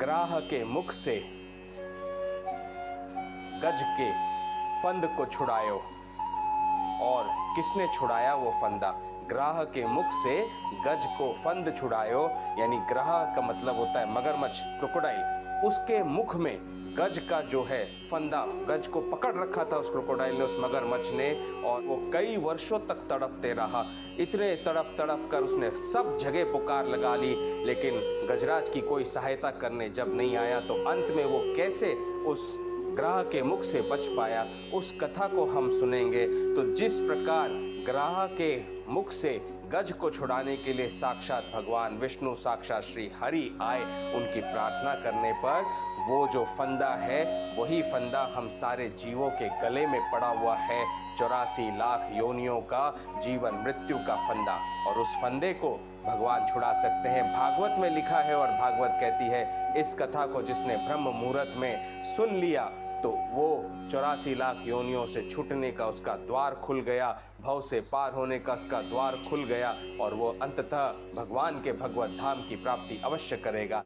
ग्राह के मुख से गज के फंद को छुड़ायो। और किसने छुड़ाया वो फंदा? ग्राह के मुख से गज को फंद छुड़ायो, यानी ग्राह का मतलब होता है मगरमच्छ, क्रोकोडाइल। उसके मुख में गज का जो है फंदा, गज को पकड़ रखा था उस क्रोकोडाइल ने, उस मगरमच्छ ने, और वो कई वर्षों तक तड़पते रहा। इतने तड़प तड़प कर उसने सब जगह पुकार लगा ली, लेकिन गजराज की कोई सहायता करने जब नहीं आया, तो अंत में वो कैसे उस ग्राह के मुख से बच पाया, उस कथा को हम सुनेंगे। तो जिस प्रकार ग्राह के मुख से गज को छुड़ाने के लिए साक्षात भगवान विष्णु, साक्षात श्री हरि आए, उनकी प्रार्थना करने पर वो जो फंदा है, वही फंदा हम सारे जीवों के गले में पड़ा हुआ है। 84 लाख योनियों का जीवन मृत्यु का फंदा, और उस फंदे को भगवान छुड़ा सकते हैं। भागवत में लिखा है, और भागवत कहती है इस कथा को जिसने ब्रह्म मुहूर्त में सुन लिया, तो वो 84 लाख योनियों से छूटने का उसका द्वार खुल गया, भव से पार होने का उसका द्वार खुल गया, और वो अंततः भगवान के भगवत धाम की प्राप्ति अवश्य करेगा।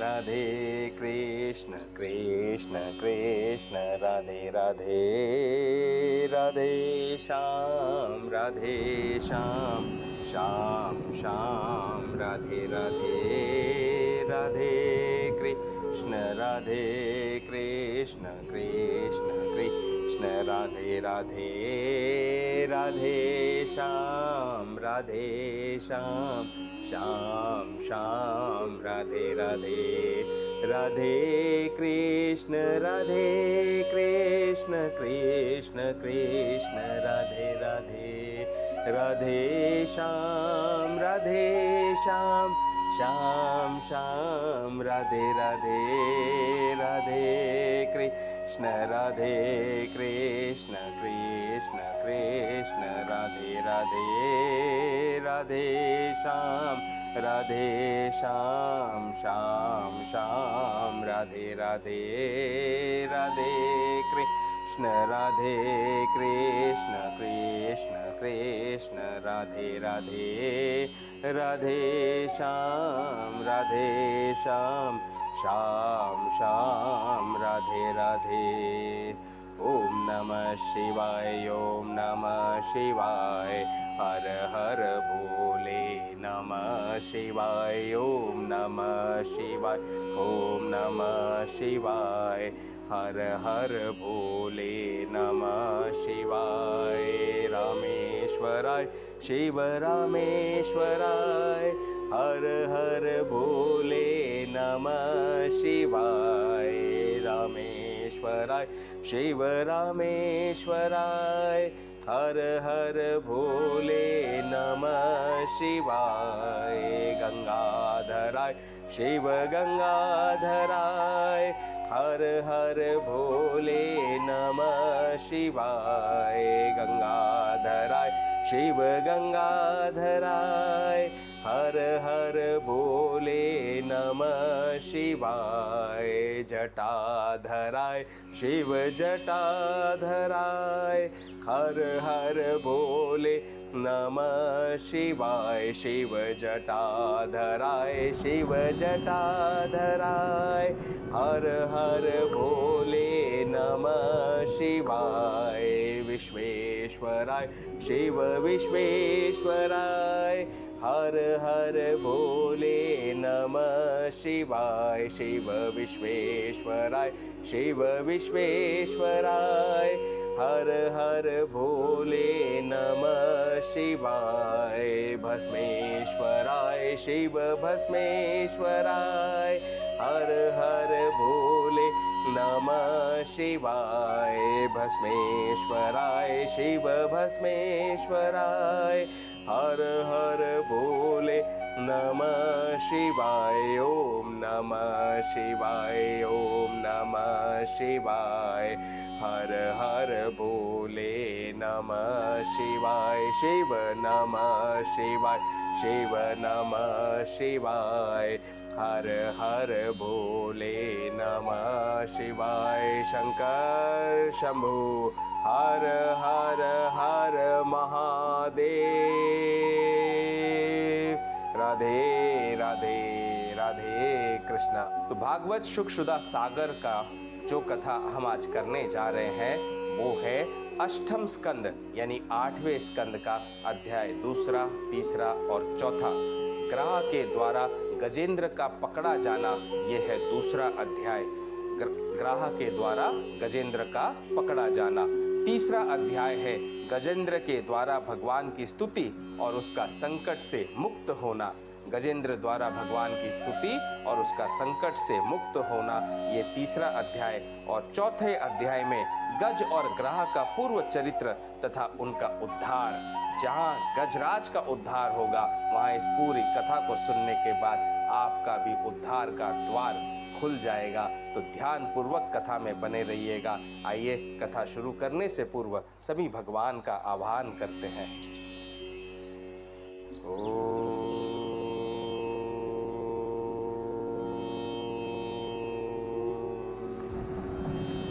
राधे कृष्ण कृष्ण कृष्ण राधे राधे, राधे श्याम श्याम श्याम राधे राधे, राधे कृष्ण कृष्ण कृष्ण राधे राधे, राधे श्याम श्याम श्याम राधे राधे, राधे कृष्ण कृष्ण कृष्ण राधे राधे, राधे श्याम श्याम श्याम राधे राधे, राधे कृष्ण कृष्ण कृष्ण राधे राधे, राधे श्याम श्याम श्याम राधे राधे, राधे कृष्ण कृष्ण राधे राधे, राधे श्याम श्याम श्याम राधे राधे। ओम नमः शिवाय, ओम नमः शिवाय, हर हर भोले नमः शिवाय, ओम नमः शिवाय, ओम नमः शिवाय, हर हर भोले नमः शिवाय। रामेश्वराय शिव रामेश्वराय, हर हर भोले नमः शिवाय। रामेश्वराय शिव रामेश्वराय, हर हर भोले नमः शिवाय। गंगाधराय शिव गंगाधराय, हर हर भोले नमः शिवाय। गंगाधराय शिव गंगाधराय, हर हर भोले नमः शिवाय। जटाधराय शिव जटाधराय, हर हर भोले नमः शिवाय। शिव जटाधराय शिव जटाधराय, हर हर भोले नमः शिवाय। विश्वेश्वराय शिव विश्वेश्वराय, हर हर भोले नमः शिवाय। शिव विश्वेश्वराय शिव विश्वेश्वराय, हर हर भोले नमः शिवाय। भस्मेश्वराय शिव भस्मेश्वराय, हर हर भोले नमः शिवाय। भस्मेश्वराय शिव भस्मेश्वराय, हर हर भोले नमः शिवाय। ओम नमः शिवाय ओम नमः शिवाय, हर हर भोले नमः शिवाय। शिव नमः शिवाय शिव नमः शिवाय, हर हर भोले नमः शिवाय। शंकर शंभु हर हर हर महादेव। राधे राधे राधे कृष्णा। तो भागवत शुक शुदा सागर का जो कथा हम आज करने जा रहे हैं वो है अष्टम स्कंद यानी 8वें स्कंद का अध्याय 2, 3 और 4। ग्राह के द्वारा गजेंद्र का पकड़ा जाना, यह है 2 अध्याय। ग्राह के द्वारा गजेंद्र का पकड़ा जाना। 3 अध्याय है गजेंद्र के द्वारा भगवान की स्तुति और उसका संकट से मुक्त होना। गजेंद्र द्वारा भगवान की स्तुति और उसका संकट से मुक्त होना, ये 3 अध्याय। और 4थे अध्याय में गज और ग्राह का पूर्व चरित्र तथा उनका उद्धार। जहाँ गजराज का उद्धार होगा वहाँ इस पूरी कथा को सुनने के बाद आपका भी उद्धार का द्वार खुल जाएगा। तो ध्यान पूर्वक कथा में बने रहिएगा। आइए कथा शुरू करने से पूर्व सभी भगवान का आह्वान करते हैं।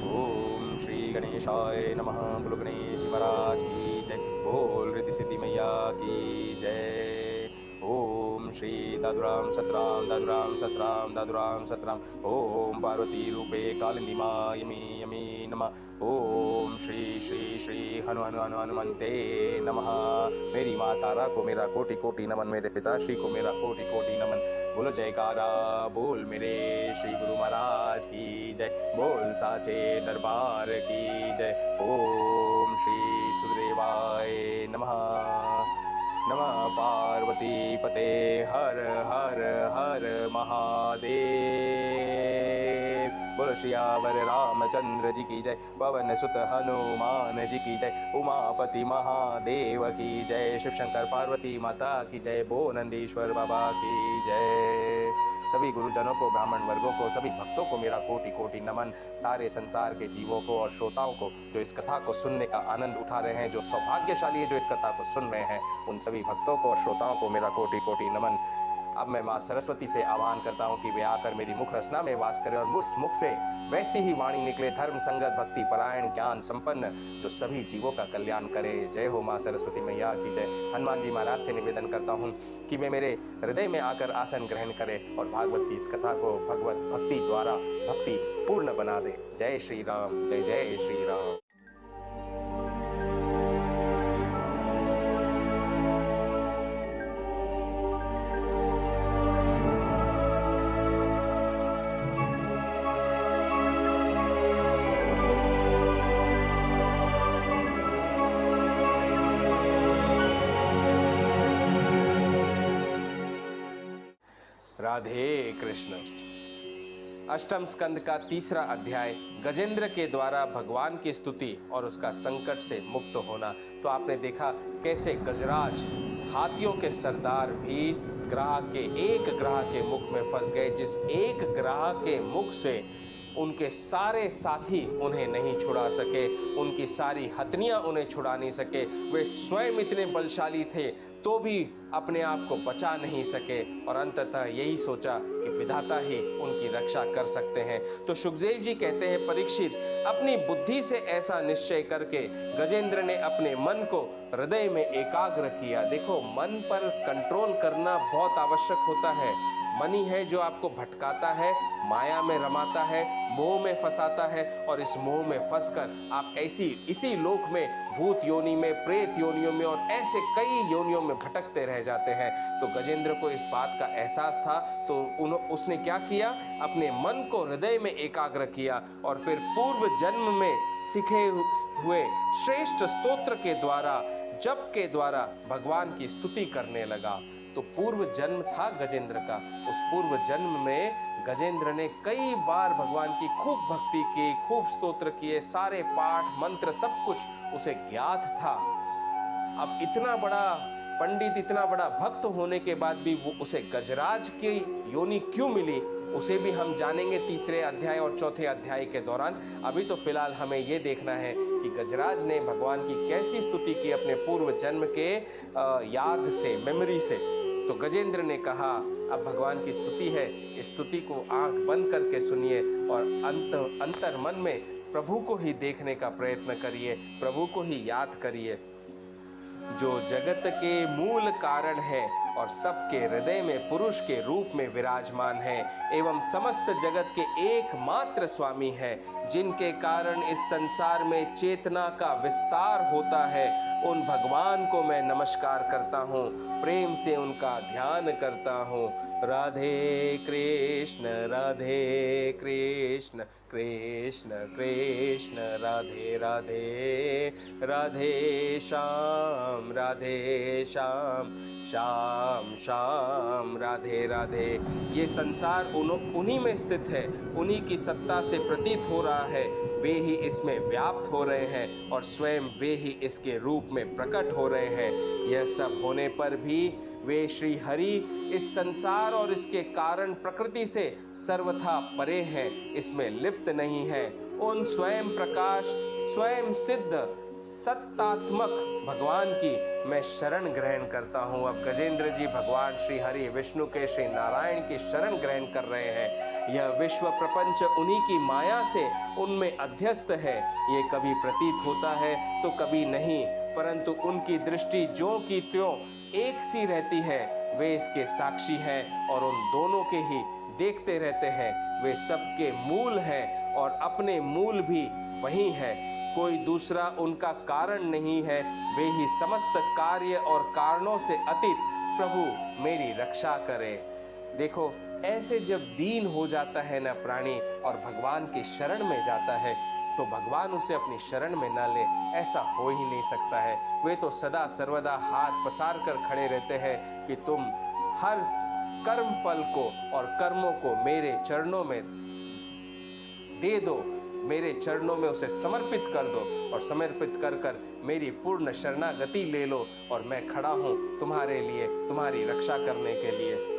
ओम श्री गणेशाय नमः। बोलो गणेश महाराज की जय। बोल रिद्धि सिद्धि मैया की जय। ओम श्री दादुराम सतराम दादुराम सतराम दादुराम सतराम। ओम पार्वती रूपे कालिंदी माँ यमी यमी नमः। ओम श्री श्री श्री हनु हनु हनु हनुमंते नमः। मेरी माँ तारा को मेरा कोटि कोटि नमन, मेरे पिताश्री को मेरा कोटि कोटि नमन। बोलो जयकारा बोल मेरे श्री गुरु महाराज की जय। बोल साचे दरबार की जय। ओम श्री सूर्यदेवाय नमः। नमः पार्वती पते हर हर हर महादेव। बोलो श्यावर रामचंद्र जी की जय। पवन सुत हनुमान जी की जय। उमापति महादेव की जय। शिव शंकर पार्वती माता की जय। बो नंदीश्वर बाबा की जय। सभी गुरुजनों को, ब्राह्मण वर्गों को, सभी भक्तों को मेरा कोटि कोटि नमन। सारे संसार के जीवों को और श्रोताओं को जो इस कथा को सुनने का आनंद उठा रहे हैं, जो सौभाग्यशाली है जो इस कथा को सुन रहे हैं, उन सभी भक्तों को और श्रोताओं को मेरा कोटि कोटि नमन। अब मैं माँ सरस्वती से आह्वान करता हूँ कि वे आकर मेरी मुख रचना में वास करें और उस मुख से वैसी ही वाणी निकले, धर्म संगत भक्ति परायण ज्ञान संपन्न, जो सभी जीवों का कल्याण करे। जय हो माँ सरस्वती मैया की जय। हनुमान जी महाराज से निवेदन करता हूँ कि वे मेरे हृदय में आकर आसन ग्रहण करें और भागवत की इस कथा को भगवत भक्ति द्वारा भक्ति पूर्ण बना दे। जय श्री राम, जय जय श्री राम। राधे कृष्ण। अष्टम स्कंद का 3रा अध्याय, गजेंद्र के द्वारा भगवान की स्तुति और उसका संकट से मुक्त होना। तो आपने देखा कैसे गजराज, हाथियों के सरदार भी एक ग्राह के मुख में फंस गए, जिस एक ग्राह के मुख से उनके सारे साथी उन्हें नहीं छुड़ा सके, उनकी सारी हथनियां उन्हें छुड़ा नहीं सके। वे स्वयं इतने बलशाली थे तो भी अपने आप को बचा नहीं सके और अंततः यही सोचा कि विधाता ही उनकी रक्षा कर सकते हैं। तो सुखदेव जी कहते हैं, परीक्षित, अपनी बुद्धि से ऐसा निश्चय करके गजेंद्र ने अपने मन को हृदय में एकाग्र किया। देखो, मन पर कंट्रोल करना बहुत आवश्यक होता है। मन ही है जो आपको भटकाता है, माया में रमाता है, मोह में फंसाता है, और इस मोह में फंसकर आप इसी लोक में, भूत योनि में, प्रेत योनियों में और ऐसे कई योनियों में भटकते रह जाते हैं। तो गजेंद्र को इस बात का एहसास था, तो उसने क्या किया, अपने मन को हृदय में एकाग्र किया और फिर पूर्व जन्म में सीखे हुए श्रेष्ठ स्तोत्र के द्वारा, जप के द्वारा भगवान की स्तुति करने लगा। तो पूर्व जन्म था गजेंद्र का, उस पूर्व जन्म में गजेंद्र ने कई बार भगवान की खूब भक्ति की, खूब स्तोत्र किए, सारे पाठ मंत्र सब कुछ उसे ज्ञात था। अब इतना बड़ा पंडित, इतना बड़ा भक्त होने के बाद भी वो उसे गजराज की योनि क्यों मिली, उसे भी हम जानेंगे 3रे अध्याय और 4थे अध्याय के दौरान। अभी तो फिलहाल हमें ये देखना है कि गजराज ने भगवान की कैसी स्तुति की अपने पूर्व जन्म के याद से, मेमोरी से। तो गजेंद्र ने कहा, अब भगवान की स्तुति है, इस स्तुति को आंख बंद करके सुनिए और अंतर मन में प्रभु को ही देखने का प्रयत्न करिए, प्रभु को ही याद करिए, जो जगत के मूल कारण है और सबके हृदय में पुरुष के रूप में विराजमान है एवं समस्त जगत के एकमात्र स्वामी है, जिनके कारण इस संसार में चेतना का विस्तार होता है। उन भगवान को मैं नमस्कार करता हूँ, प्रेम से उनका ध्यान करता हूँ। राधे कृष्ण कृष्ण कृष्ण राधे राधे, राधे श्याम श्याम श्याम राधे राधे। ये संसार उन्हीं में स्थित है, उन्हीं की सत्ता से प्रतीत हो रहा है। वे ही इसमें व्याप्त हो रहे हैं और स्वयं वे ही इसके रूप में प्रकट हो रहे हैं। यह सब होने पर भी वे श्री हरि इस संसार और इसके कारण प्रकृति से सर्वथा परे हैं, इसमें लिप्त नहीं है। उन स्वयं प्रकाश, स्वयं सिद्ध सत्तात्मक भगवान की मैं शरण ग्रहण करता हूँ। अब गजेंद्र जी भगवान श्री हरि विष्णु के, श्री नारायण की शरण ग्रहण कर रहे हैं। यह विश्व प्रपंच उन्हीं की माया से उनमें अध्यस्त है। ये कभी प्रतीत होता है तो कभी नहीं, परंतु उनकी दृष्टि ज्यों की त्यों एक सी रहती है। वे इसके साक्षी हैं और उन दोनों के ही देखते रहते हैं। वे सबके मूल हैं और अपने मूल भी वही है, कोई दूसरा उनका कारण नहीं है। वे ही समस्त कार्य और कारणों से अतीत। प्रभु मेरी रक्षा करे। देखो, ऐसे जब दीन हो जाता है ना प्राणी और भगवान की शरण में जाता है, तो भगवान उसे अपनी शरण में ना ले, ऐसा हो ही नहीं सकता है। वे तो सदा सर्वदा हाथ पसार कर खड़े रहते हैं कि तुम हर कर्म फल को और कर्मों को मेरे चरणों में दे दो, मेरे चरणों में उसे समर्पित कर दो और समर्पित कर कर मेरी पूर्ण शरणागति ले लो, और मैं खड़ा हूं तुम्हारे लिए, तुम्हारी रक्षा करने के लिए।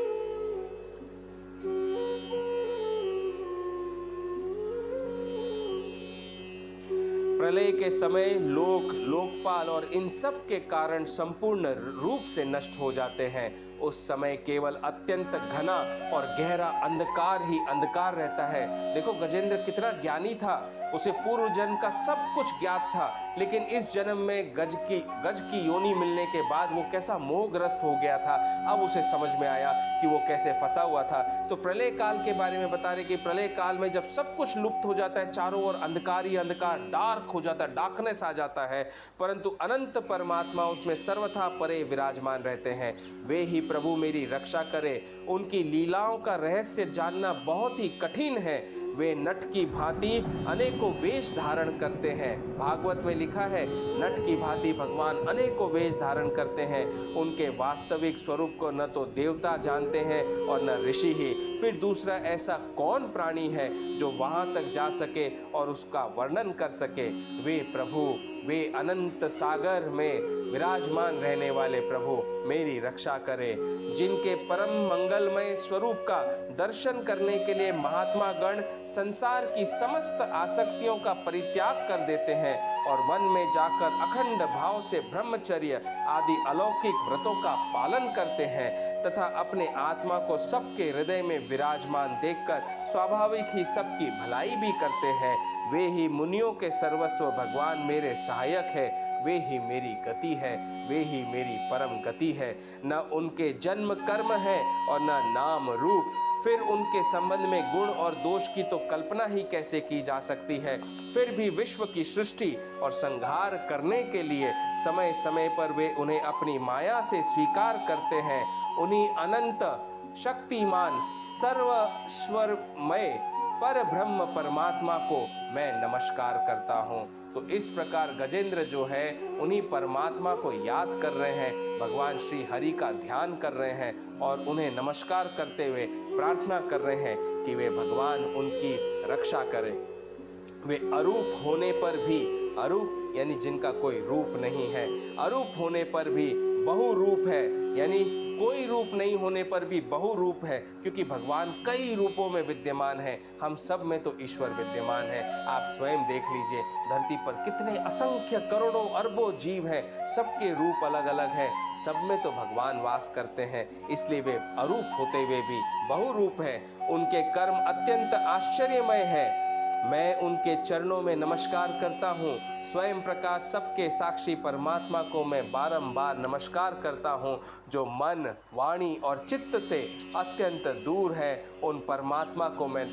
प्रलय के समय लोकपाल और इन सब के कारण संपूर्ण रूप से नष्ट हो जाते हैं। उस समय केवल अत्यंत घना और गहरा अंधकार ही अंधकार रहता है। देखो, गजेंद्र कितना ज्ञानी था, उसे पूर्व जन्म का सब कुछ ज्ञात था, लेकिन इस जन्म में गज की योनि मिलने के बाद वो कैसा मोहग्रस्त हो गया था। अब उसे समझ में आया कि वो कैसे फंसा हुआ था। तो प्रलय काल के बारे में बता रहे कि प्रलय काल में जब सब कुछ लुप्त हो जाता है, चारों ओर अंधकार ही अंधकार, डार्क हो जाता है, डार्कनेस आ जाता है, परंतु अनंत परमात्मा उसमें सर्वथा परे विराजमान रहते हैं। वे ही प्रभु मेरी रक्षा करे। उनकी लीलाओं का रहस्य जानना बहुत ही कठिन है, वे नट की भांति अनेकों वेश धारण करते हैं। भागवत में लिखा है, नट की भांति भगवान अनेकों वेश धारण करते हैं। उनके वास्तविक स्वरूप को न तो देवता जानते हैं और न ऋषि ही। फिर दूसरा ऐसा कौन प्राणी है जो वहां तक जा सके और उसका वर्णन कर सके। वे प्रभु, वे अनंत सागर में विराजमान रहने वाले प्रभु मेरी रक्षा करें। जिनके परम मंगलमय स्वरूप का दर्शन करने के लिए महात्मा गण संसार की समस्त आसक्तियों का परित्याग कर देते हैं और वन में जाकर अखंड भाव से ब्रह्मचर्य आदि अलौकिक व्रतों का पालन करते हैं तथा अपने आत्मा को सबके हृदय में विराजमान देखकर स्वाभाविक ही सबकी भलाई भी करते हैं, वे ही मुनियों के सर्वस्व भगवान मेरे सहायक है। वे ही मेरी गति है, वे ही मेरी परम गति है। न उनके जन्म कर्म है और न नाम रूप। फिर उनके संबंध में गुण और दोष की तो कल्पना ही कैसे की जा सकती है। फिर भी विश्व की सृष्टि और संहार करने के लिए समय समय पर वे उन्हें अपनी माया से स्वीकार करते हैं। उन्हीं अनंत शक्तिमान सर्वस्वमय पर ब्रह्म परमात्मा को मैं नमस्कार करता हूँ। तो इस प्रकार गजेंद्र जो है उन्हीं परमात्मा को याद कर रहे हैं, भगवान श्री हरि का ध्यान कर रहे हैं और उन्हें नमस्कार करते हुए प्रार्थना कर रहे हैं कि वे भगवान उनकी रक्षा करें। वे अरूप होने पर भी, अरूप यानी जिनका कोई रूप नहीं है, अरूप होने पर भी बहुरूप है, यानी कोई रूप नहीं होने पर भी बहुरूप है, क्योंकि भगवान कई रूपों में विद्यमान है। हम सब में तो ईश्वर विद्यमान है। आप स्वयं देख लीजिए, धरती पर कितने असंख्य करोड़ों अरबों जीव हैं, सबके रूप अलग अलग हैं, सब में तो भगवान वास करते हैं। इसलिए वे अरूप होते हुए भी बहुरूप हैं। उनके कर्म अत्यंत आश्चर्यमय है। मैं उनके चरणों में नमस्कार करता हूँ। स्वयं प्रकाश सबके साक्षी परमात्मा को मैं बारंबार नमस्कार करता हूँ, जो मन, वाणी और चित्त से अत्यंत दूर है। उन परमात्मा को मैं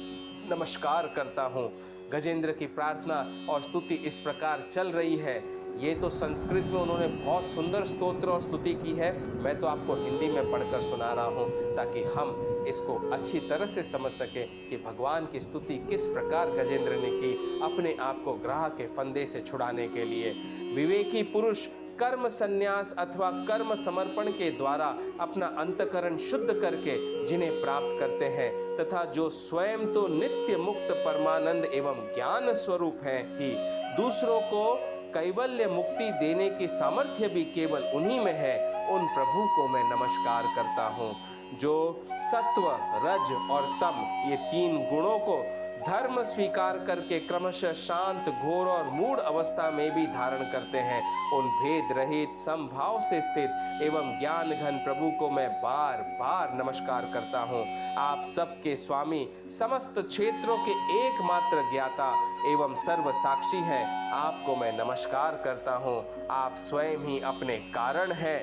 नमस्कार करता हूँ। गजेंद्र की प्रार्थना और स्तुति इस प्रकार चल रही है। ये तो संस्कृत में उन्होंने बहुत सुंदर स्तोत्र और स्तुति की है, मैं तो आपको हिंदी में पढ़कर सुना रहा हूँ ताकि हम इसको अच्छी तरह से समझ सके कि भगवान की स्तुति किस प्रकार गजेंद्र ने की अपने आप को ग्रह के फंदे से छुड़ाने के लिए। विवेकी पुरुष कर्म संन्यास अथवा कर्म समर्पण के द्वारा अपना अंतकरण शुद्ध करके जिन्हें प्राप्त करते हैं तथा जो स्वयं तो नित्य मुक्त परमानंद एवं ज्ञान स्वरूप है ही, दूसरों को कैवल्य मुक्ति देने की सामर्थ्य भी केवल उन्हीं में है, उन प्रभु को मैं नमस्कार करता हूँ। जो सत्व, रज और तम ये तीन गुणों को धर्म स्वीकार करके क्रमशः शांत, घोर और मूढ़ अवस्था में भी धारण करते हैं, उन भेद रहित समभाव से स्थित एवं ज्ञान घन प्रभु को मैं बार बार नमस्कार करता हूँ। आप सबके स्वामी, समस्त क्षेत्रों के एकमात्र ज्ञाता एवं सर्व साक्षी हैं, आपको मैं नमस्कार करता हूँ। आप स्वयं ही अपने कारण हैं,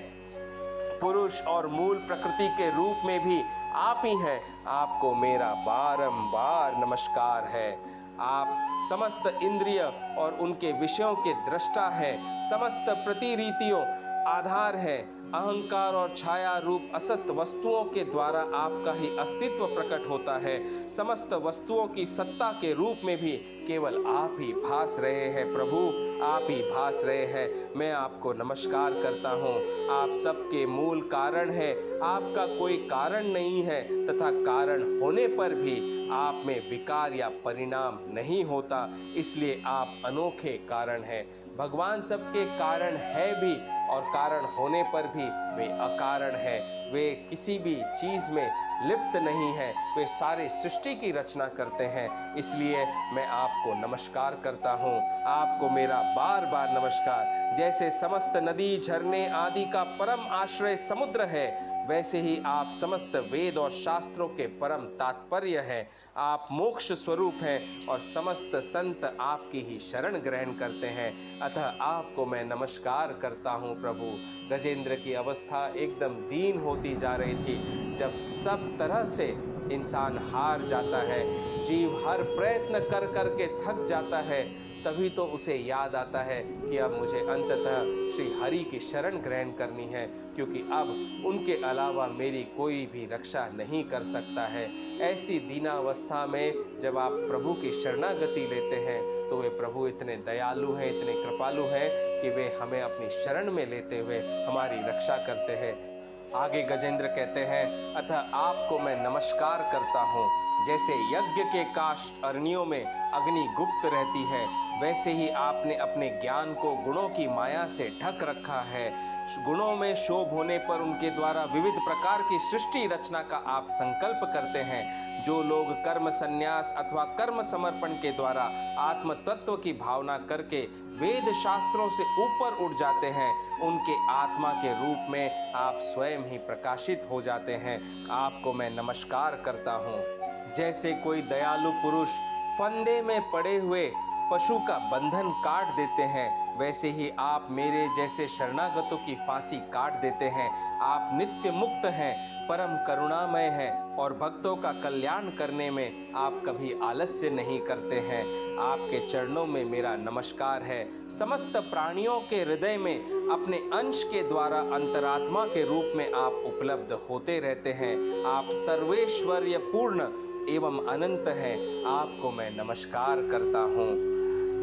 पुरुष और मूल प्रकृति के रूप में भी आप ही हैं। आपको मेरा बारंबार नमस्कार है। आप समस्त इंद्रिय और उनके विषयों के दृष्टा हैं, समस्त प्रतिरीतियों आधार है। अहंकार और छाया रूप असत वस्तुओं के द्वारा आपका ही अस्तित्व प्रकट होता है। समस्त वस्तुओं की सत्ता के रूप में भी केवल आप ही भास रहे हैं प्रभु, आप ही भास रहे हैं। मैं आपको नमस्कार करता हूँ। आप सबके मूल कारण हैं, आपका कोई कारण नहीं है तथा कारण होने पर भी आप में विकार या परिणाम नहीं होता, इसलिए आप अनोखे कारण हैं। भगवान सबके कारण है भी और कारण होने पर भी वे अकारण है। वे किसी भी चीज में लिप्त नहीं है, वे सारे सृष्टि की रचना करते हैं। इसलिए मैं आपको नमस्कार करता हूँ। आपको मेरा बार बार नमस्कार। जैसे समस्त नदी, झरने आदि का परम आश्रय समुद्र है, वैसे ही आप समस्त वेद और शास्त्रों के परम तात्पर्य हैं। आप मोक्ष स्वरूप हैं और समस्त संत आपकी ही शरण ग्रहण करते हैं, अतः आपको मैं नमस्कार करता हूँ प्रभु। गजेंद्र की अवस्था एकदम दीन होती जा रही थी। जब सब तरह से इंसान हार जाता है, जीव हर प्रयत्न कर कर के थक जाता है, तभी तो उसे याद आता है कि अब मुझे अंततः श्री हरि की शरण ग्रहण करनी है, क्योंकि अब उनके अलावा मेरी कोई भी रक्षा नहीं कर सकता है। ऐसी दीनावस्था में जब आप प्रभु की शरणागति लेते हैं तो वे प्रभु इतने दयालु हैं, इतने कृपालु हैं कि वे हमें अपनी शरण में लेते हुए हमारी रक्षा करते हैं। आगे गजेंद्र कहते हैं, अतः आपको मैं नमस्कार करता हूँ। जैसे यज्ञ के काष्ठ अरनियों में अग्नि गुप्त रहती है, वैसे ही आपने अपने ज्ञान को गुणों की माया से ढक रखा है। गुणों में शोभ होने पर उनके द्वारा विविध प्रकार की सृष्टि रचना का आप संकल्प करते हैं। जो लोग कर्म संन्यास अथवा कर्म समर्पण के द्वारा आत्म तत्व की भावना करके वेद शास्त्रों से ऊपर उठ जाते हैं, उनके आत्मा के रूप में आप स्वयं ही प्रकाशित हो जाते हैं। आपको मैं नमस्कार करता हूँ। जैसे कोई दयालु पुरुष फंदे में पड़े हुए पशु का बंधन काट देते हैं, वैसे ही आप मेरे जैसे शरणागतों की फांसी काट देते हैं। आप नित्य मुक्त हैं, परम करुणामय हैं और भक्तों का कल्याण करने में आप कभी आलस्य नहीं करते हैं। आपके चरणों में मेरा नमस्कार है। समस्त प्राणियों के हृदय में अपने अंश के द्वारा अंतरात्मा के रूप में आप उपलब्ध होते रहते हैं। आप सर्वेश्वर्य पूर्ण एवं अनंत हैं। आपको मैं नमस्कार करता हूँ।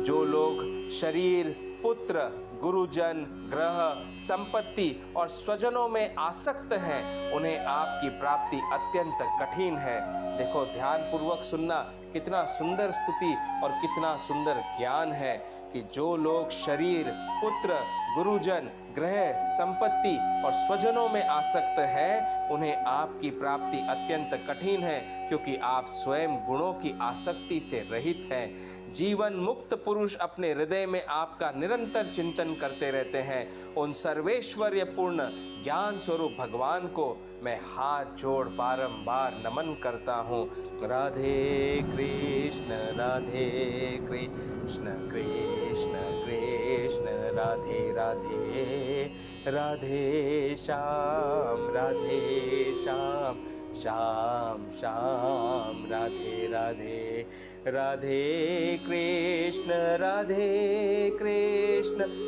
जो लोग शरीर, पुत्र, गुरुजन, ग्रह, संपत्ति और स्वजनों में आसक्त हैं, उन्हें आपकी प्राप्ति अत्यंत कठिन है। देखो, ध्यान पूर्वक सुनना, कितना सुंदर स्तुति और कितना सुंदर ज्ञान है कि जो लोग शरीर, पुत्र, गुरुजन, ग्रह, संपत्ति और स्वजनों में आसक्त है, उन्हें आपकी प्राप्ति अत्यंत कठिन है, क्योंकि आप स्वयं गुणों की आसक्ति से रहित हैं। जीवन मुक्त पुरुष अपने हृदय में आपका निरंतर चिंतन करते रहते हैं। उन सर्वेश्वर्य पूर्ण ज्ञान स्वरूप भगवान को मैं हाथ जोड़ बारंबार नमन करता हूँ। राधे कृष्ण राधे कृष्ण कृष्ण कृष्ण राधे राधे, राधे श्याम श्याम श्याम राधे राधे, राधे कृष्ण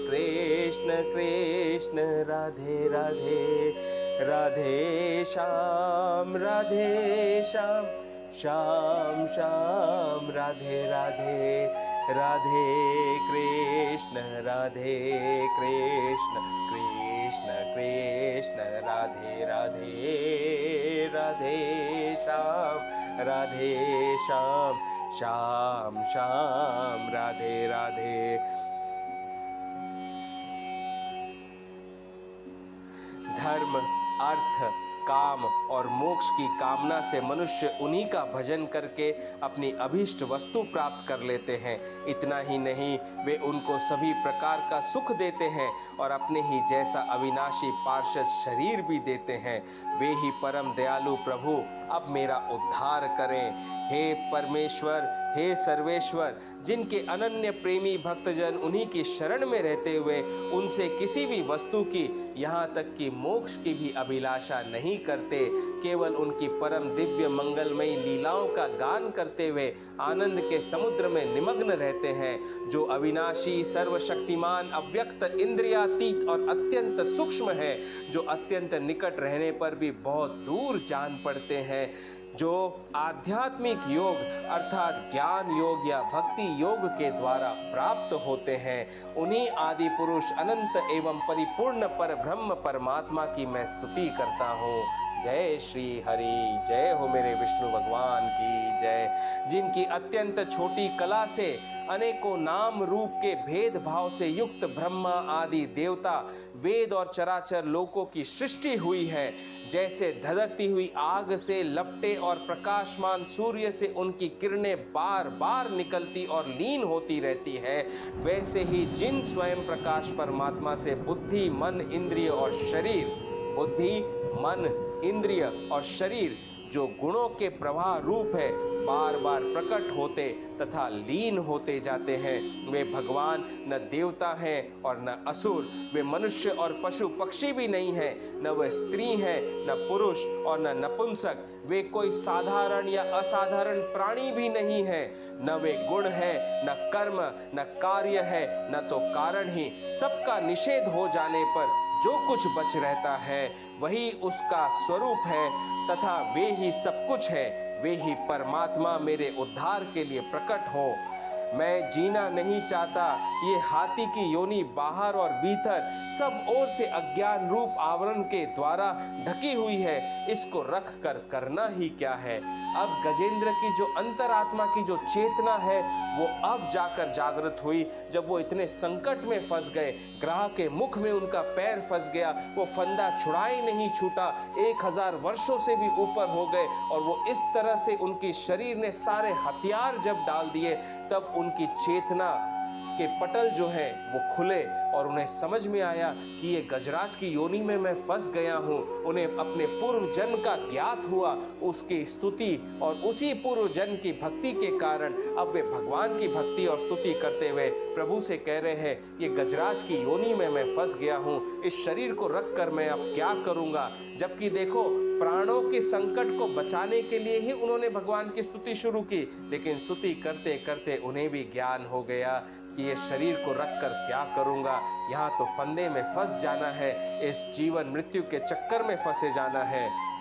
कृष्ण कृष्ण राधे राधे, राधे श्याम श्याम श्याम राधे राधे, राधे कृष्ण कृष्ण कृष्ण राधे राधे, राधे श्याम श्याम श्याम राधे राधे। धर्म, अर्थ, काम और मोक्ष की कामना से मनुष्य उन्हीं का भजन करके अपनी अभीष्ट वस्तु प्राप्त कर लेते हैं। इतना ही नहीं, वे उनको सभी प्रकार का सुख देते हैं और अपने ही जैसा अविनाशी पार्षद शरीर भी देते हैं। वे ही परम दयालु प्रभु अब मेरा उद्धार करें। हे परमेश्वर, हे सर्वेश्वर, जिनके अनन्य प्रेमी भक्तजन उन्हीं की शरण में रहते हुए उनसे किसी भी वस्तु की, यहाँ तक कि मोक्ष की भी अभिलाषा नहीं करते, केवल उनकी परम दिव्य मंगलमयी लीलाओं का गान करते हुए आनंद के समुद्र में निमग्न रहते हैं, जो अविनाशी, सर्वशक्तिमान, अव्यक्त, इंद्रियातीत और अत्यंत सूक्ष्म है, जो अत्यंत निकट रहने पर भी बहुत दूर जान पड़ते हैं, जो आध्यात्मिक योग अर्थात ज्ञान योग या भक्ति योग के द्वारा प्राप्त होते हैं। उन्हीं आदि पुरुष अनंत एवं परिपूर्ण पर ब्रह्म परमात्मा की मैं स्तुति करता हूँ। जय श्री हरि, जय हो मेरे विष्णु भगवान की जय। जिनकी अत्यंत छोटी कला से अनेकों नाम रूप के भेदभाव से युक्त ब्रह्मा आदि देवता, वेद और चराचर लोकों की सृष्टि हुई है, जैसे धधकती हुई आग से लपटे और प्रकाशमान सूर्य से उनकी किरणें बार बार निकलती और लीन होती रहती है, वैसे ही जिन स्वयं प्रकाश परमात्मा से बुद्धि, मन, इंद्रिय और शरीर, बुद्धि, मन, इंद्रिय और शरीर जो गुणों के प्रवाह रूप है, बार बार प्रकट होते तथा लीन होते जाते हैं। वे भगवान न देवता हैं और न असुर, वे मनुष्य और पशु पक्षी भी नहीं हैं, न वे स्त्री हैं न पुरुष और न नपुंसक, वे कोई साधारण या असाधारण प्राणी भी नहीं है, न वे गुण है न कर्म न कार्य है न तो कारण ही। सबका निषेध हो जाने पर जो कुछ बच रहता है वही उसका स्वरूप है तथा वे ही सब कुछ है। वे ही परमात्मा मेरे उद्धार के लिए प्रकट हो। मैं जीना नहीं चाहता, ये हाथी की योनि बाहर और भीतर सब ओर से अज्ञान रूप आवरण के द्वारा ढकी हुई है, इसको रख कर करना ही क्या है। अब गजेंद्र की जो अंतरात्मा की जो चेतना है वो अब जाकर जागृत हुई, जब वो इतने संकट में फंस गए, ग्राह के मुख में उनका पैर फंस गया, वो फंदा छुड़ाई नहीं छूटा, 1000 वर्षों से भी ऊपर हो गए और वो इस तरह से उनकी शरीर ने सारे हथियार जब डाल दिए, तब उनकी चेतना के पटल जो है वो खुले और उन्हें समझ में आया कि ये गजराज की योनि में मैं फंस गया हूँ। उन्हें अपने पूर्व जन्म का ज्ञात हुआ, उसकी स्तुति और उसी पूर्व जन्म की भक्ति के कारण अब वे भगवान की भक्ति और स्तुति करते हुए प्रभु से कह रहे हैं, ये गजराज की योनि में मैं फंस गया हूँ, इस शरीर को रख कर मैं अब क्या करूँगा। जबकि देखो, प्राणों के संकट को बचाने के लिए ही उन्होंने भगवान की स्तुति शुरू की, लेकिन स्तुति करते करते उन्हें भी ज्ञान हो गया कि ये शरीर को रख कर क्या करूँगा, यहाँ तो फंदे में फंस जाना है, इस जीवन मृत्यु के चक्कर में फंसे जाना है।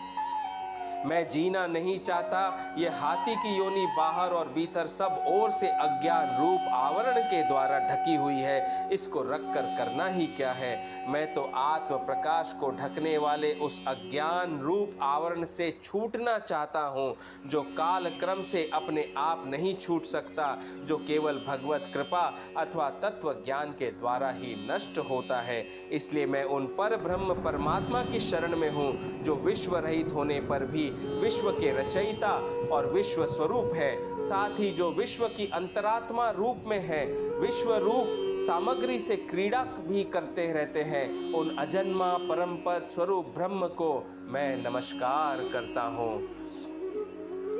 मैं जीना नहीं चाहता, ये हाथी की योनि बाहर और भीतर सब ओर से अज्ञान रूप आवरण के द्वारा ढकी हुई है, इसको रख कर करना ही क्या है। मैं तो आत्म प्रकाश को ढकने वाले उस अज्ञान रूप आवरण से छूटना चाहता हूँ, जो काल क्रम से अपने आप नहीं छूट सकता, जो केवल भगवत कृपा अथवा तत्व ज्ञान के द्वारा ही नष्ट होता है। इसलिए मैं उन पर ब्रह्म परमात्मा की शरण में हूँ, जो विश्व रहित होने पर भी विश्व के रचयिता और विश्व स्वरूप है, साथ ही जो विश्व की अंतरात्मा रूप में है, विश्व रूप सामग्री से क्रीड़ा भी करते रहते हैं। उन अजन्मा परम पद स्वरूप ब्रह्म को मैं नमस्कार करता हूँ।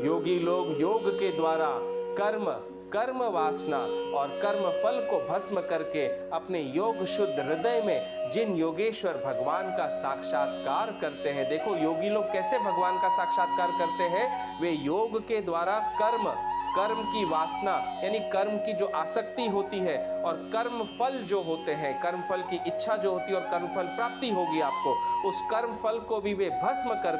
योगी लोग योग के द्वारा कर्म वासना और कर्म फल को भस्म करके अपने योग शुद्ध हृदय में जिन योगेश्वर भगवान का साक्षात्कार करते हैं। देखो, योगी लोग कैसे भगवान का साक्षात्कार करते हैं, वे योग के द्वारा कर्म की वासना यानी कर्म की जो आसक्ति होती है और कर्म फल जो होते हैं, कर्म फल की इच्छा जो होती है और कर्म फल प्राप्ति होगी आपको, उस कर्म फल को भी वे भस्म कर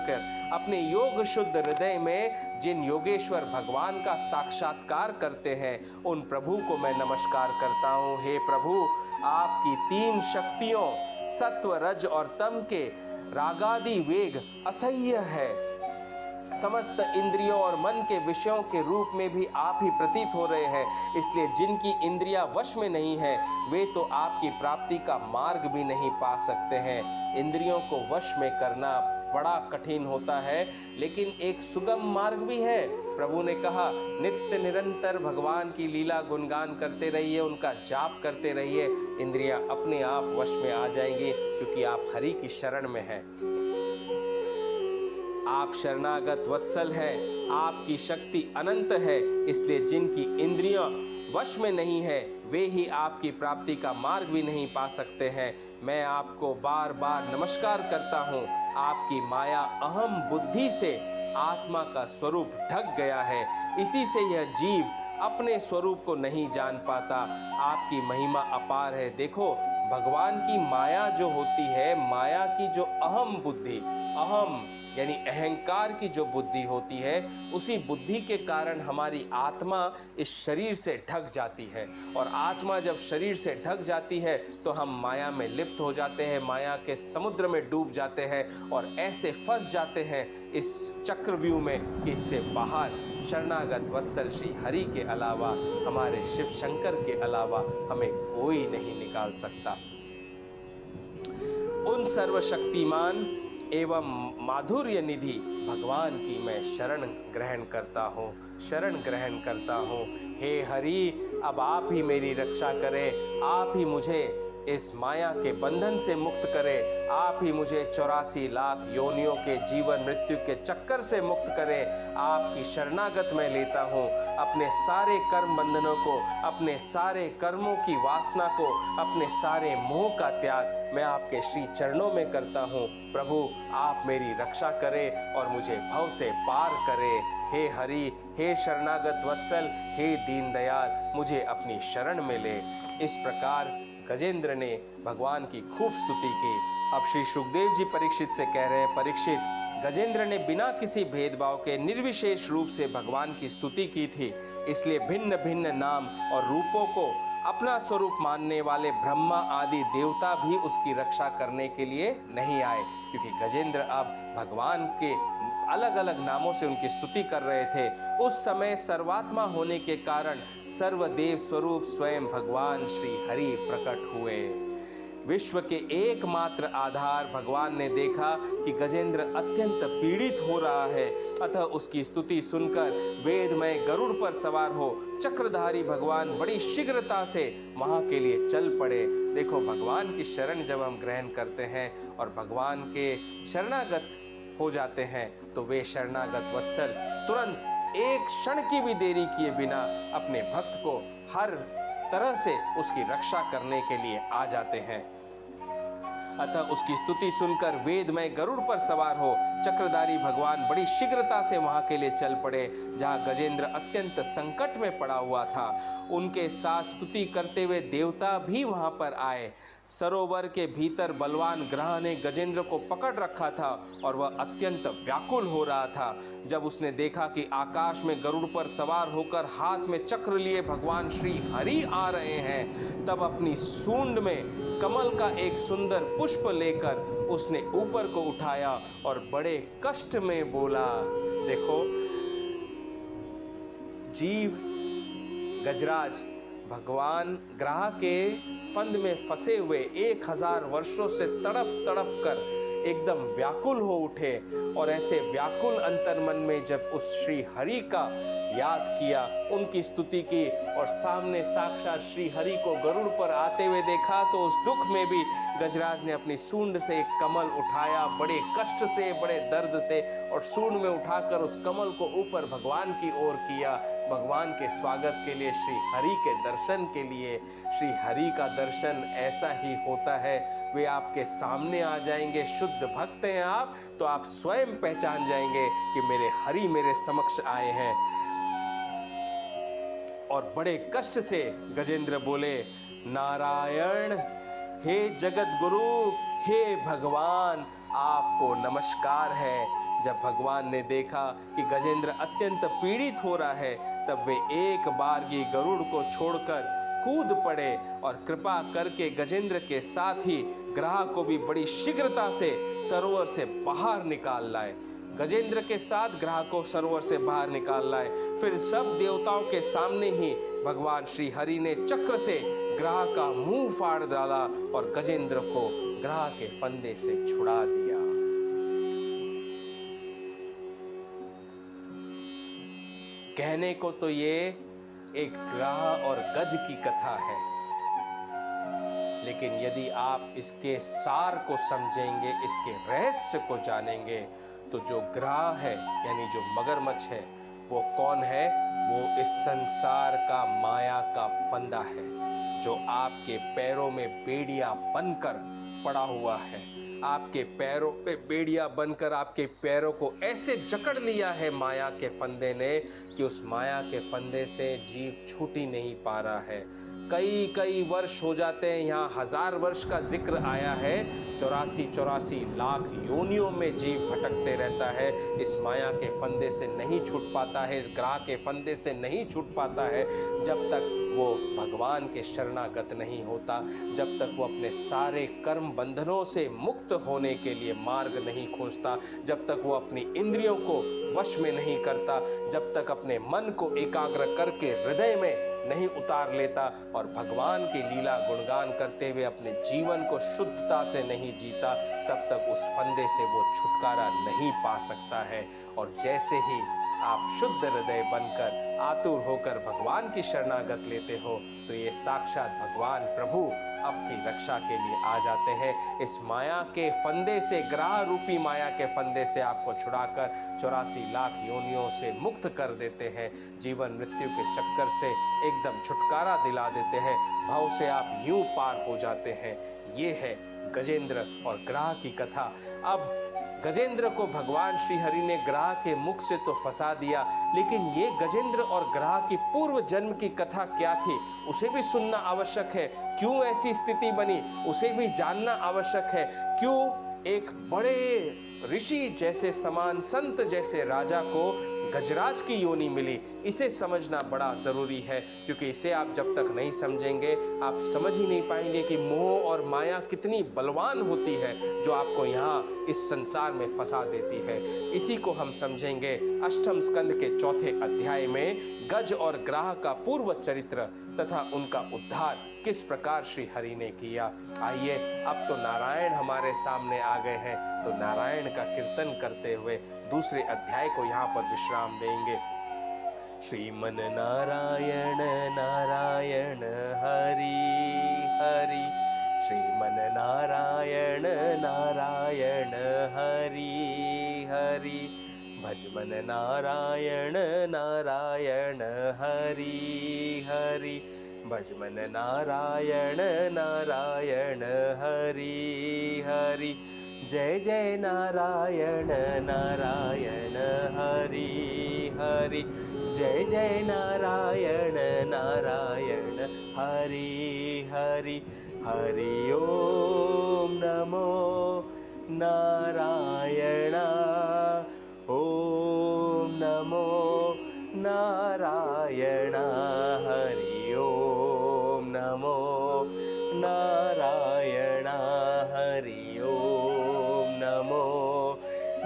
अपने योग शुद्ध हृदय में जिन योगेश्वर भगवान का साक्षात्कार करते हैं, उन प्रभु को मैं नमस्कार करता हूँ। हे प्रभु, आपकी 3 शक्तियों सत्व रज और तम के रागादि वेग असह्य है। समस्त इंद्रियों और मन के विषयों के रूप में भी आप ही प्रतीत हो रहे हैं, इसलिए जिनकी इंद्रियां वश में नहीं है वे तो आपकी प्राप्ति का मार्ग भी नहीं पा सकते हैं। इंद्रियों को वश में करना बड़ा कठिन होता है, लेकिन एक सुगम मार्ग भी है। प्रभु ने कहा, नित्य निरंतर भगवान की लीला गुणगान करते रहिए, उनका जाप करते रहिए, इंद्रियां अपने आप वश में आ जाएंगी, क्योंकि आप हरि की शरण में हैं। आप शरणागत वत्सल हैं, आपकी शक्ति अनंत है, इसलिए जिनकी इंद्रियां वश में नहीं है वे ही आपकी प्राप्ति का मार्ग भी नहीं पा सकते हैं। मैं आपको बार बार नमस्कार करता हूँ। आपकी माया अहम बुद्धि से आत्मा का स्वरूप ढक गया है, इसी से यह जीव अपने स्वरूप को नहीं जान पाता। आपकी महिमा अपार है। देखो, भगवान की माया जो होती है, माया की जो अहम बुद्धि, अहम यानी अहंकार की जो बुद्धि होती है, उसी बुद्धि के कारण हमारी आत्मा इस शरीर से ढक जाती है, और आत्मा जब शरीर से ढक जाती है तो हम माया में लिप्त हो जाते हैं, माया के समुद्र में डूब जाते हैं और ऐसे फंस जाते हैं इस चक्रव्यूह में कि इससे बाहर शरणागत वत्सल श्री हरि के अलावा, हमारे शिव शंकर के अलावा हमें कोई नहीं निकाल सकता। उन सर्वशक्तिमान एवं माधुर्य निधि भगवान की मैं शरण ग्रहण करता हूँ। हे हरि, अब आप ही मेरी रक्षा करें, आप ही मुझे इस माया के बंधन से मुक्त करें। आप ही मुझे 84 लाख योनियों के जीवन मृत्यु के चक्कर से मुक्त करें। आपकी शरणागत मैं लेता हूँ। अपने सारे कर्म बंधनों को, अपने सारे कर्मों की वासना को, अपने सारे मोह का त्याग मैं आपके श्री चरणों में करता हूँ। प्रभु आप मेरी रक्षा करें और मुझे भव से पार करें। हे हरि, हे शरणागत वत्सल, हे दीनदयाल, मुझे अपनी शरण में ले। इस प्रकार गजेंद्र ने भगवान की खूब स्तुति की। अब श्री सुखदेव जी परीक्षित से कह रहे हैं, परीक्षित, गजेंद्र ने बिना किसी भेदभाव के निर्विशेष रूप से भगवान की स्तुति की थी, इसलिए भिन्न भिन्न नाम और रूपों को अपना स्वरूप मानने वाले ब्रह्मा आदि देवता भी उसकी रक्षा करने के लिए नहीं आए, क्योंकि गजेंद्र अब भगवान के अलग अलग नामों से उनकी स्तुति कर रहे थे। उस समय सर्वात्मा होने के कारण सर्वदेव स्वरूप स्वयं भगवान श्री हरि प्रकट हुए। विश्व के एकमात्र आधार भगवान ने देखा कि गजेंद्र अत्यंत पीड़ित हो रहा है, अतः उसकी स्तुति सुनकर वेदमय गरुड़ पर सवार हो चक्रधारी भगवान बड़ी शीघ्रता से वहां के लिए चल पड़े। देखो, भगवान की शरण जब हम ग्रहण करते हैं और भगवान के शरणागत हो जाते हैं तो वे शरणागत वत्सल तुरंत एक क्षण की भी देरी किए बिना अपने भक्त को हर तरह से उसकी रक्षा करने के लिए आ जाते हैं। अतः उसकी स्तुति सुनकर वेदमय गरुड़ पर सवार हो चक्रधारी भगवान बड़ी शीघ्रता से वहां के लिए चल पड़े जहां गजेंद्र अत्यंत संकट में पड़ा हुआ था। उनके साथ स्तुति करते हुए देवता भी वहां पर आए। सरोवर के भीतर बलवान ग्रह ने गजेंद्र को पकड़ रखा था और वह अत्यंत व्याकुल हो रहा था। जब उसने देखा कि आकाश में गरुड़ पर सवार होकर हाथ में चक्र लिए भगवान श्री हरि आ रहे हैं, तब अपनी सूंड में कमल का एक सुंदर पुष्प लेकर उसने ऊपर को उठाया और बड़े कष्ट में बोला। देखो, जीव गजराज भगवान ग्रह के फंद में फंसे हुए 1000 वर्षों से तड़प तड़प कर एकदम व्याकुल हो उठे और ऐसे व्याकुल अंतर्मन में जब उस श्री हरि का याद किया, उनकी स्तुति की और सामने साक्षात श्री हरि को गरुड़ पर आते हुए देखा, तो उस दुख में भी गजराज ने अपनी सूंड से एक कमल उठाया बड़े कष्ट से, बड़े दर्द से, और सूंड में उठाकर उस कमल को ऊपर भगवान की ओर किया, भगवान के स्वागत के लिए, श्री हरि के दर्शन के लिए। श्री हरि का दर्शन ऐसा ही होता है, वे आपके सामने आ जाएंगे। शुद्ध भक्त हैं आप, तो आप स्वयं पहचान जाएंगे कि मेरे हरि मेरे समक्ष आए हैं। और बड़े कष्ट से गजेंद्र बोले, नारायण, हे जगत गुरु, हे भगवान, आपको नमस्कार है। जब भगवान ने देखा कि गजेंद्र अत्यंत पीड़ित हो रहा है, तब वे एक बारगी गरुड़ को छोड़कर कूद पड़े और कृपा करके गजेंद्र के साथ ही ग्रह को भी बड़ी शीघ्रता से सरोवर से बाहर निकाल लाए। गजेंद्र के साथ ग्रह को सरोवर से बाहर निकाल लाए। फिर सब देवताओं के सामने ही भगवान श्री हरि ने चक्र से ग्रह का मुंह फाड़ डाला और गजेंद्र को ग्रह के फंदे से छुड़ा दिया। कहने को तो ये एक ग्रह और गज की कथा है, लेकिन यदि आप इसके सार को समझेंगे, इसके रहस्य को जानेंगे, तो जो ग्रह है यानी जो मगरमच्छ है वो कौन है? वो इस संसार का माया का फंदा है, जो आपके पैरों में बेड़िया बनकर पड़ा हुआ है। आपके पैरों पे बेड़िया बनकर आपके पैरों को ऐसे जकड़ लिया है माया के फंदे ने कि उस माया के फंदे से जीव छूट ही नहीं पा रहा है। कई वर्ष हो जाते हैं, यहाँ 1000 वर्ष का जिक्र आया है। 84 लाख योनियों में जीव भटकते रहता है, इस माया के फंदे से नहीं छूट पाता है, इस ग्रह के फंदे से नहीं छूट पाता है, जब तक वो भगवान के शरणागत नहीं होता, जब तक वो अपने सारे कर्म बंधनों से मुक्त होने के लिए मार्ग नहीं खोजता, जब तक वो अपनी इंद्रियों को वश में नहीं करता, जब तक अपने मन को एकाग्र करके हृदय में नहीं उतार लेता और भगवान की लीला गुणगान करते हुए अपने जीवन को शुद्धता से नहीं जीता, तब तक उस फंदे से वो छुटकारा नहीं पा सकता है। और जैसे ही आप शुद्ध हृदय बनकर आतुर होकर भगवान की शरणागत लेते हो, तो ये साक्षात भगवान प्रभु आपकी रक्षा के लिए आ जाते हैं। इस माया के फंदे से, ग्रह रूपी माया के फंदे से आपको छुड़ाकर 84 लाख योनियों से मुक्त कर देते हैं। जीवन मृत्यु के चक्कर से एकदम छुटकारा दिला देते हैं। भव से आप यूं पार हो जाते हैं। ये है गजेंद्र और ग्रह की कथा। अब गजेंद्र को भगवान श्री हरि ने ग्रह के मुख से तो फंसा दिया, लेकिन ये गजेंद्र और ग्रह की पूर्व जन्म की कथा क्या थी उसे भी सुनना आवश्यक है। क्यों ऐसी स्थिति बनी उसे भी जानना आवश्यक है। क्यों एक बड़े ऋषि जैसे, समान संत जैसे राजा को गजराज की योनि मिली, इसे समझना बड़ा जरूरी है। क्योंकि इसे आप जब तक नहीं समझेंगे आप समझ ही नहीं पाएंगे कि मोह और माया कितनी बलवान होती है, जो आपको यहाँ इस संसार में फंसा देती है। इसी को हम समझेंगे अष्टम स्कंद के चौथे अध्याय में, गज और ग्राह का पूर्व चरित्र तथा उनका उद्धार किस प्रकार श्री हरि ने किया। आइए, अब तो नारायण हमारे सामने आ गए हैं, तो नारायण का कीर्तन करते हुए दूसरे अध्याय को यहाँ पर विश्राम देंगे। श्रीमन नारायण नारायण हरि हरि, श्रीमन नारायण नारायण हरि हरि, भजमन नारायण नारायण हरि हरि, भजमन नारायण नारायण हरि हरि, जय जय नारायण नारायण हरि हरि, जय जय नारायण नारायण हरि हरि, हरि ओम नमो नारायण, ओम नमो नारायण, हरि ओम नमो नारायण, हरि ओम नमो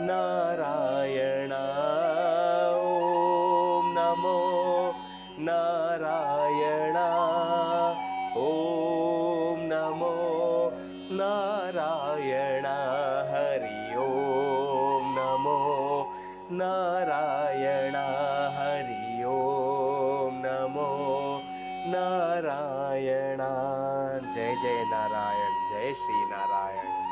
नारायण, ओम नमो नारायण, ओम नमो नारायण, हरि ओम नमो नारायण, हरि ओम नमो नारायण। जय जय नारायण, जय श्री नारायण।